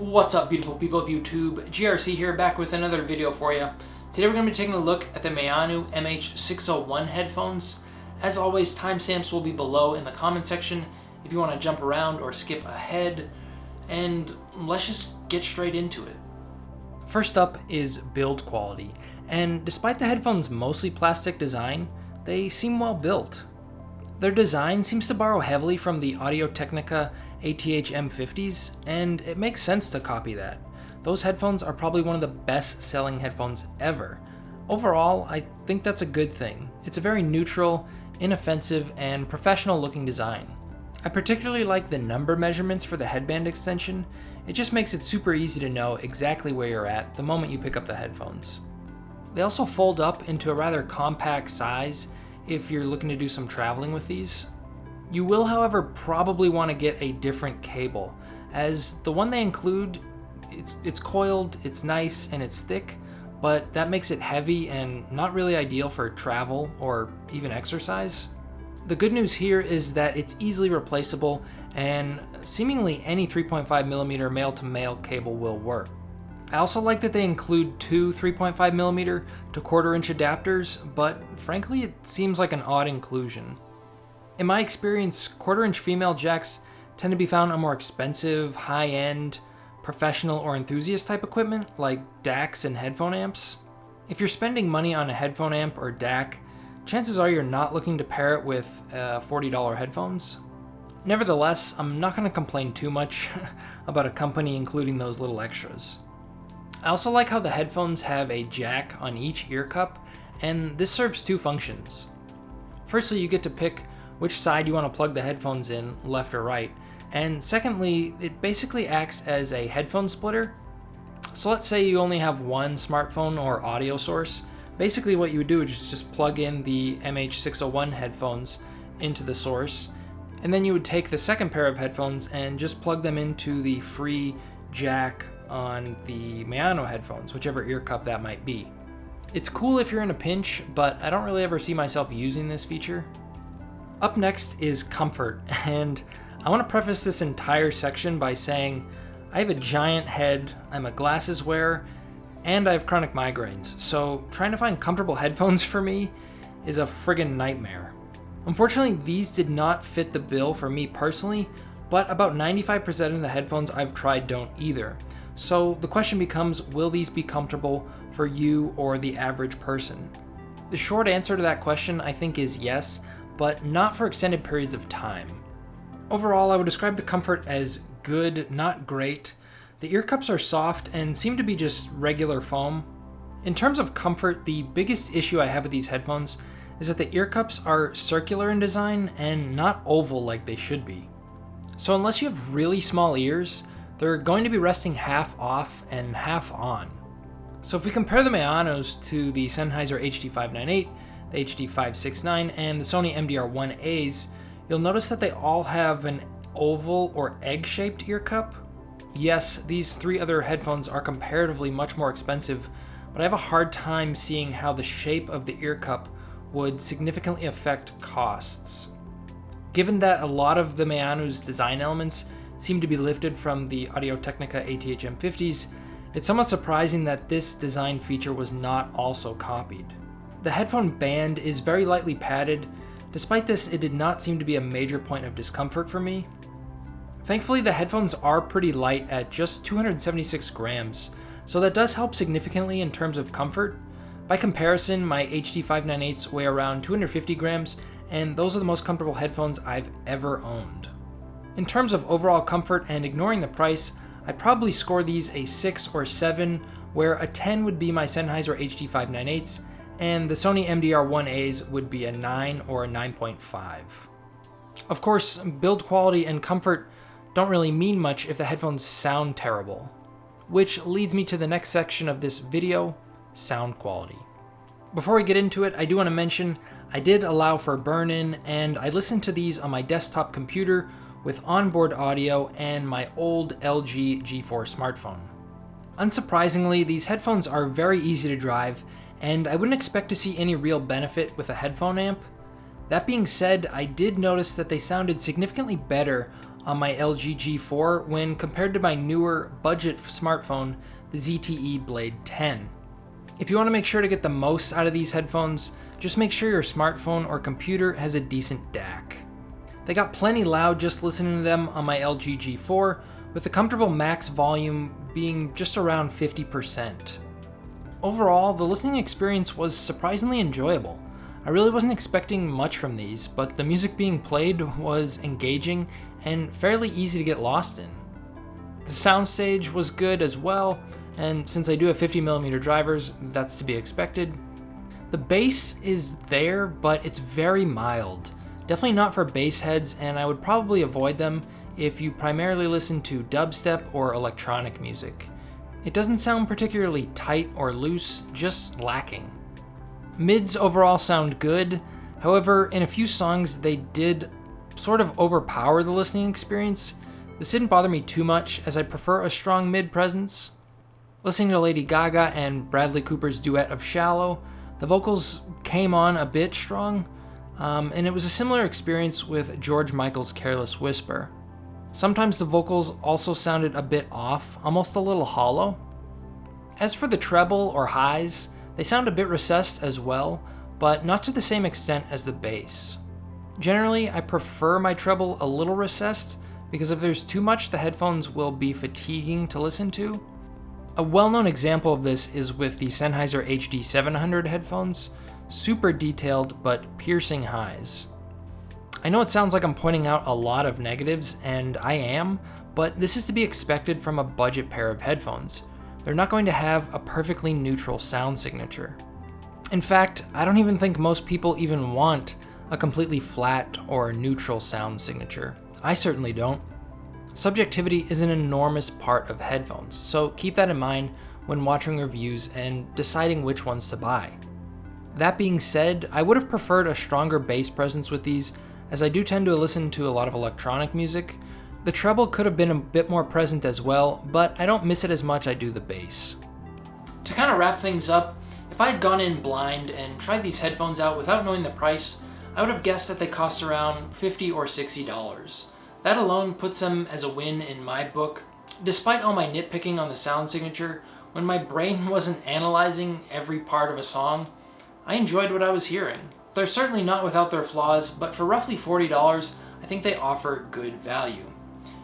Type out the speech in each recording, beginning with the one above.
What's up, beautiful people of YouTube? GRC here, back with another video for you. Today we're going to be taking a look at the Maono AU-MH601 headphones. As always, timestamps will be below in the comment section if you want to jump around or skip ahead. And let's just get straight into it. First up is build quality, and despite the headphones' mostly plastic design, they seem well built. Their design seems to borrow heavily from the Audio-Technica ATH-M50s, and it makes sense to copy that. Those headphones are probably one of the best-selling headphones ever. Overall, I think that's a good thing. It's a very neutral, inoffensive, and professional-looking design. I particularly like the number measurements for the headband extension. It just makes it super easy to know exactly where you're at the moment you pick up the headphones. They also fold up into a rather compact size if you're looking to do some traveling with these. You will, however, probably want to get a different cable, as the one they include, it's coiled, it's nice, and it's thick, but that makes it heavy and not really ideal for travel or even exercise. The good news here is that it's easily replaceable, and seemingly any 3.5mm male-to-male cable will work. I also like that they include two 3.5mm to 1/4-inch adapters, but frankly it seems like an odd inclusion. In my experience, 1/4-inch female jacks tend to be found on more expensive, high-end, professional or enthusiast type equipment like DACs and headphone amps. If you're spending money on a headphone amp or DAC, chances are you're not looking to pair it with $40 headphones. Nevertheless, I'm not going to complain too much about a company including those little extras. I also like how the headphones have a jack on each ear cup, and this serves two functions. Firstly, you get to pick which side you want to plug the headphones in, left or right, and secondly, it basically acts as a headphone splitter. So let's say you only have one smartphone or audio source. Basically what you would do is just plug in the MH601 headphones into the source, and then you would take the second pair of headphones and just plug them into the free jack on the Maono headphones, whichever ear cup that might be. It's cool if you're in a pinch, but I don't really ever see myself using this feature. Up next is comfort, and I want to preface this entire section by saying I have a giant head, I'm a glasses wearer, and I have chronic migraines, so trying to find comfortable headphones for me is a friggin' nightmare. Unfortunately, these did not fit the bill for me personally, but about 95% of the headphones I've tried don't either. So the question becomes, will these be comfortable for you or the average person? The short answer to that question, I think, is yes, but not for extended periods of time. Overall, I would describe the comfort as good, not great. The ear cups are soft and seem to be just regular foam. In terms of comfort, the biggest issue I have with these headphones is that the ear cups are circular in design and not oval like they should be. So unless you have really small ears, they're going to be resting half off and half on. So if we compare the Maonos to the Sennheiser HD598, the HD569, and the Sony MDR1As, you'll notice that they all have an oval or egg-shaped ear cup. Yes, these three other headphones are comparatively much more expensive, but I have a hard time seeing how the shape of the ear cup would significantly affect costs. Given that a lot of the Maono's design elements seem to be lifted from the Audio-Technica ATH-M50s, it's somewhat surprising that this design feature was not also copied. The headphone band is very lightly padded. Despite this, it did not seem to be a major point of discomfort for me. Thankfully, the headphones are pretty light at just 276 grams, so that does help significantly in terms of comfort. By comparison, my HD598s weigh around 250 grams, and those are the most comfortable headphones I've ever owned. In terms of overall comfort and ignoring the price, I'd probably score these a 6 or 7, where a 10 would be my Sennheiser HD598s, and the Sony MDR1As would be a 9 or a 9.5. Of course, build quality and comfort don't really mean much if the headphones sound terrible. Which leads me to the next section of this video, sound quality. Before we get into it, I do want to mention I did allow for burn-in, and I listened to these on my desktop computer with onboard audio and my old LG G4 smartphone. Unsurprisingly, these headphones are very easy to drive, and I wouldn't expect to see any real benefit with a headphone amp. That being said, I did notice that they sounded significantly better on my LG G4 when compared to my newer budget smartphone, the ZTE Blade 10. If you want to make sure to get the most out of these headphones, just make sure your smartphone or computer has a decent DAC. They got plenty loud just listening to them on my LG G4, with the comfortable max volume being just around 50%. Overall, the listening experience was surprisingly enjoyable. I really wasn't expecting much from these, but the music being played was engaging and fairly easy to get lost in. The soundstage was good as well, and since I do have 50mm drivers, that's to be expected. The bass is there, but it's very mild. Definitely not for bass heads, and I would probably avoid them if you primarily listen to dubstep or electronic music. It doesn't sound particularly tight or loose, just lacking. Mids overall sound good, however, in a few songs they did sort of overpower the listening experience. This didn't bother me too much, as I prefer a strong mid presence. Listening to Lady Gaga and Bradley Cooper's duet of Shallow, the vocals came on a bit strong, and it was a similar experience with George Michael's Careless Whisper. Sometimes the vocals also sounded a bit off, almost a little hollow. As for the treble or highs, they sound a bit recessed as well, but not to the same extent as the bass. Generally, I prefer my treble a little recessed because if there's too much, the headphones will be fatiguing to listen to. A well-known example of this is with the Sennheiser HD700 headphones, super detailed but piercing highs. I know it sounds like I'm pointing out a lot of negatives, and I am, but this is to be expected from a budget pair of headphones. They're not going to have a perfectly neutral sound signature. In fact, I don't even think most people even want a completely flat or neutral sound signature. I certainly don't. Subjectivity is an enormous part of headphones, so keep that in mind when watching reviews and deciding which ones to buy. That being said, I would have preferred a stronger bass presence with these, as I do tend to listen to a lot of electronic music. The treble could have been a bit more present as well, but I don't miss it as much as I do the bass. To kind of wrap things up, if I had gone in blind and tried these headphones out without knowing the price, I would have guessed that they cost around $50 or $60. That alone puts them as a win in my book. Despite all my nitpicking on the sound signature, when my brain wasn't analyzing every part of a song, I enjoyed what I was hearing. They're certainly not without their flaws, but for roughly $40, I think they offer good value.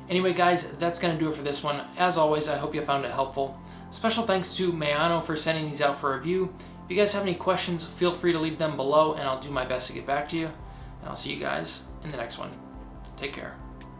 Anyway guys, that's going to do it for this one. As always, I hope you found it helpful. Special thanks to Maono for sending these out for review. If you guys have any questions, feel free to leave them below and I'll do my best to get back to you. And I'll see you guys in the next one. Take care.